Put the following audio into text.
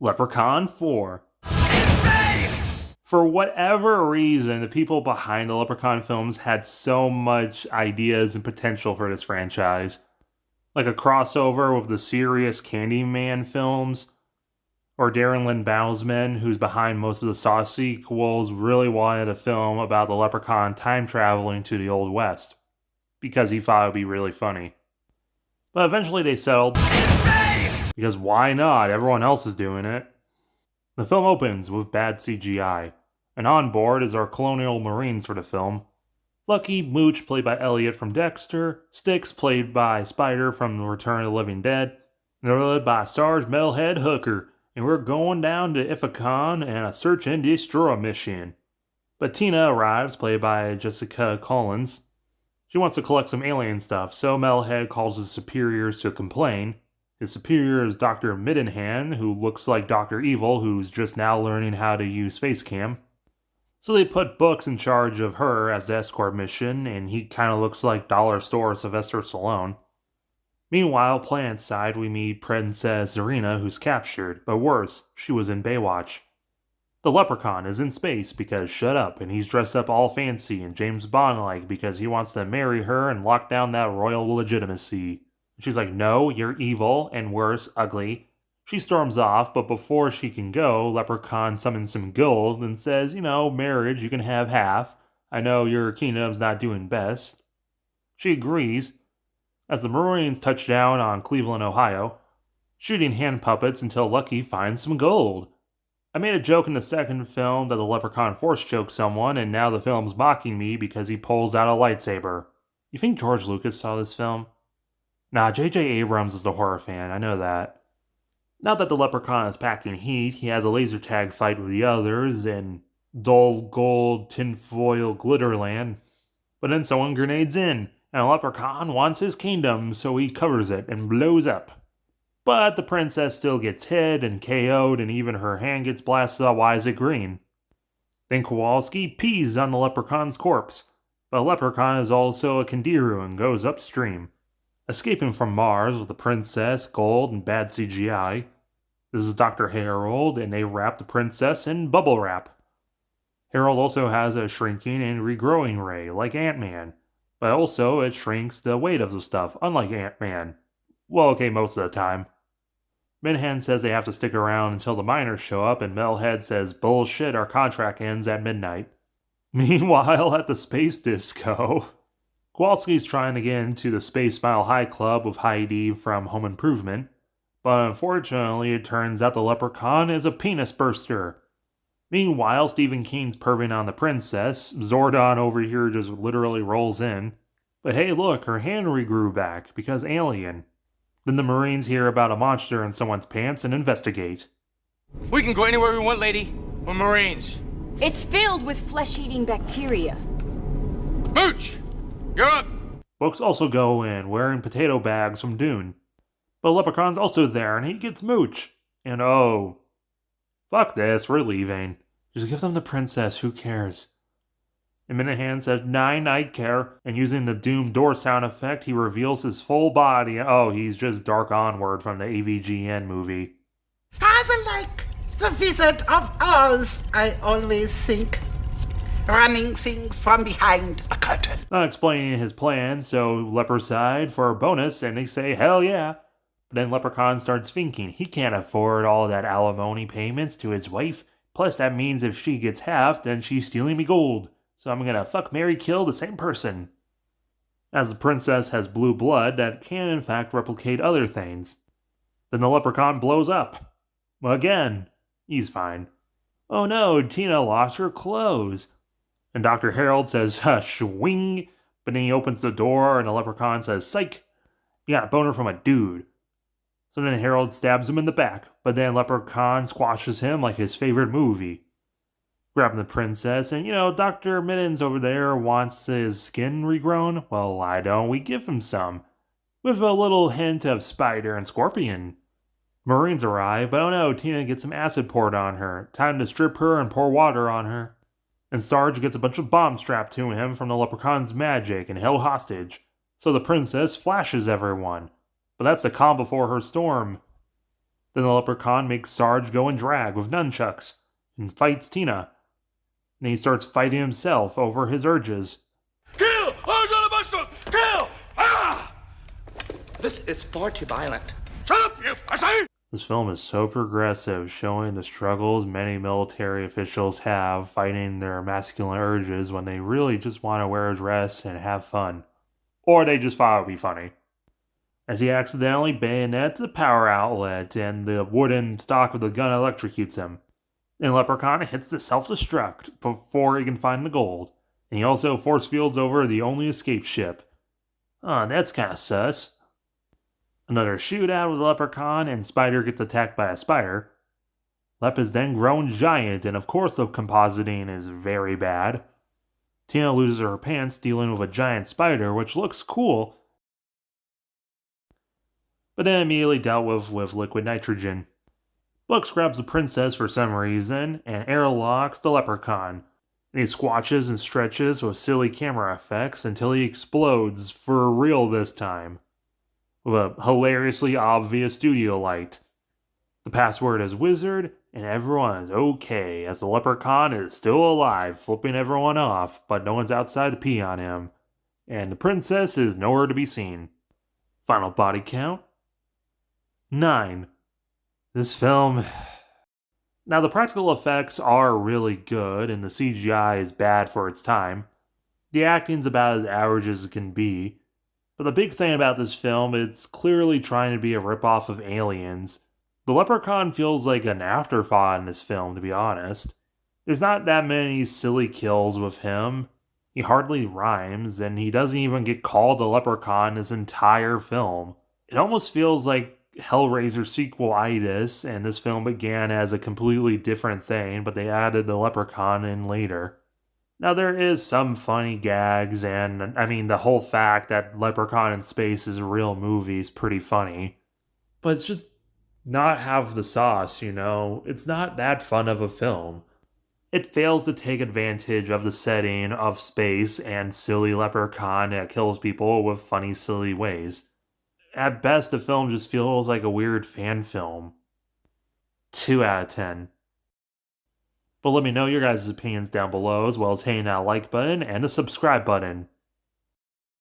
Leprechaun 4. For whatever reason, the people behind the Leprechaun films had so much ideas and potential for this franchise. Like a crossover with the serious Candyman films, or Darren Lynn Bousman, who's behind most of the Saw sequels, really wanted a film about the Leprechaun time traveling to the Old West, because he thought it would be really funny. But eventually they settled, because why not? Everyone else is doing it. The film opens with bad CGI, and on board is our Colonial Marines for the film. Lucky, Mooch, played by Elliot from Dexter, Styx, played by Spider from The Return of the Living Dead, and they're led by Sarge Metalhead Hooker, and we're going down to Ifacon and a search and destroy mission. But Tina arrives, played by Jessica Collins. She wants to collect some alien stuff, so Metalhead calls his superiors to complain. His superior is Dr. Middenhand, who looks like Dr. Evil, who's just now learning how to use Facecam. So they put Books in charge of her as the escort mission, and he kind of looks like Dollar Store Sylvester Stallone. Meanwhile, planet side, we meet Princess Zarina, who's captured, but worse, she was in Baywatch. The Leprechaun is in space because shut up, and he's dressed up all fancy and James Bond-like because he wants to marry her and lock down that royal legitimacy. She's like, no, you're evil, and worse, ugly. She storms off, but before she can go, Leprechaun summons some gold and says, marriage, you can have half. I know your kingdom's not doing best. She agrees. As the Marines touch down on Cleveland, Ohio, shooting hand puppets until Lucky finds some gold. I made a joke in the second film that the Leprechaun force choked someone, and now the film's mocking me because he pulls out a lightsaber. You think George Lucas saw this film? Nah, J.J. Abrams is a horror fan, I know that. Now that the Leprechaun is packing heat, he has a laser tag fight with the others in dull gold tinfoil glitterland. But then someone grenades in, and the Leprechaun wants his kingdom, so he covers it and blows up. But the princess still gets hit and KO'd, and even her hand gets blasted out. Why is it green? Then Kowalski pees on the Leprechaun's corpse, but the Leprechaun is also a Kandiru and goes upstream. Escaping from Mars with the princess, gold, and bad CGI. This is Dr. Harold, and they wrap the princess in bubble wrap. Harold also has a shrinking and regrowing ray, like Ant-Man, but also it shrinks the weight of the stuff, unlike Ant-Man. Well, okay, most of the time. Midhand says they have to stick around until the miners show up, and Metalhead says, bullshit, our contract ends at midnight. Meanwhile, at the space disco, Kowalski's trying to get into the Space Mile High Club with Heidi from Home Improvement, but unfortunately it turns out the Leprechaun is a penis burster. Meanwhile, Stephen King's perving on the princess. Zordon over here just literally rolls in. But hey look, her hand regrew back, because alien. Then the Marines hear about a monster in someone's pants and investigate. We can go anywhere we want, lady. We're Marines. It's filled with flesh-eating bacteria. Mooch! You're up! Books also go in, wearing potato bags from Dune. But Leprechaun's also there, and he gets Mooch. And oh, fuck this, we're leaving. Just give them the princess, who cares? And Minahan says, "Nine, I care," and using the Doom door sound effect, he reveals his full body. Oh, he's just Dark Onward from the AVGN movie. As like the Wizard of Oz, I always think. Running things from behind a curtain. Not explaining his plan, so Lepricide for a bonus, and they say, hell yeah. But then Leprechaun starts thinking he can't afford all that alimony payments to his wife. Plus, that means if she gets half, then she's stealing me gold. So I'm gonna fuck, marry, kill the same person. As the princess has blue blood that can in fact replicate other things. Then the Leprechaun blows up. Again. He's fine. Oh no, Tina lost her clothes. And Dr. Harold says, swing. But then he opens the door and the Leprechaun says, psych. You got a boner from a dude. So then Harold stabs him in the back. But then Leprechaun squashes him like his favorite movie. Grabbing the princess, and Dr. Middens over there wants his skin regrown. Well, why don't we give him some? With a little hint of spider and scorpion. Marines arrive, but oh no, Tina gets some acid poured on her. Time to strip her and pour water on her. And Sarge gets a bunch of bombs strapped to him from the Leprechaun's magic and held hostage. So the princess flashes everyone. But that's the calm before her storm. Then the Leprechaun makes Sarge go and drag with nunchucks and fights Tina. And he starts fighting himself over his urges. Kill! Kill! Ah! This is far too violent. Shut up, you pussy! This film is so progressive, showing the struggles many military officials have fighting their masculine urges when they really just want to wear a dress and have fun. Or they just thought it would be funny. As he accidentally bayonets a power outlet and the wooden stock of the gun electrocutes him. And Leprechaun hits the self-destruct before he can find the gold. And he also force fields over the only escape ship. Oh, that's kinda sus. Another shootout with Leprechaun, and Spider gets attacked by a spider. Lep is then grown giant, and of course the compositing is very bad. Tina loses her pants dealing with a giant spider, which looks cool, but then immediately dealt with liquid nitrogen. Bucks grabs the princess for some reason, and airlocks the Leprechaun. And he squatches and stretches with silly camera effects until he explodes for real this time, with a hilariously obvious studio light. The password is wizard, and everyone is okay, as the Leprechaun is still alive, flipping everyone off, but no one's outside to pee on him. And the princess is nowhere to be seen. Final body count? 9. This film... Now, the practical effects are really good, and the CGI is bad for its time. The acting's about as average as it can be. But the big thing about this film, it's clearly trying to be a ripoff of Aliens. The Leprechaun feels like an afterthought in this film, to be honest. There's not that many silly kills with him. He hardly rhymes, and he doesn't even get called a Leprechaun this entire film. It almost feels like Hellraiser sequel-itis, and this film began as a completely different thing, but they added the Leprechaun in later. Now, there is some funny gags, and I mean, the whole fact that Leprechaun in Space is a real movie is pretty funny. But it's just not have the sauce, you know? It's not that fun of a film. It fails to take advantage of the setting of space and silly Leprechaun that kills people with funny, silly ways. At best, the film just feels like a weird fan film. 2 out of 10. But let me know your guys' opinions down below, as well as hitting that like button and the subscribe button.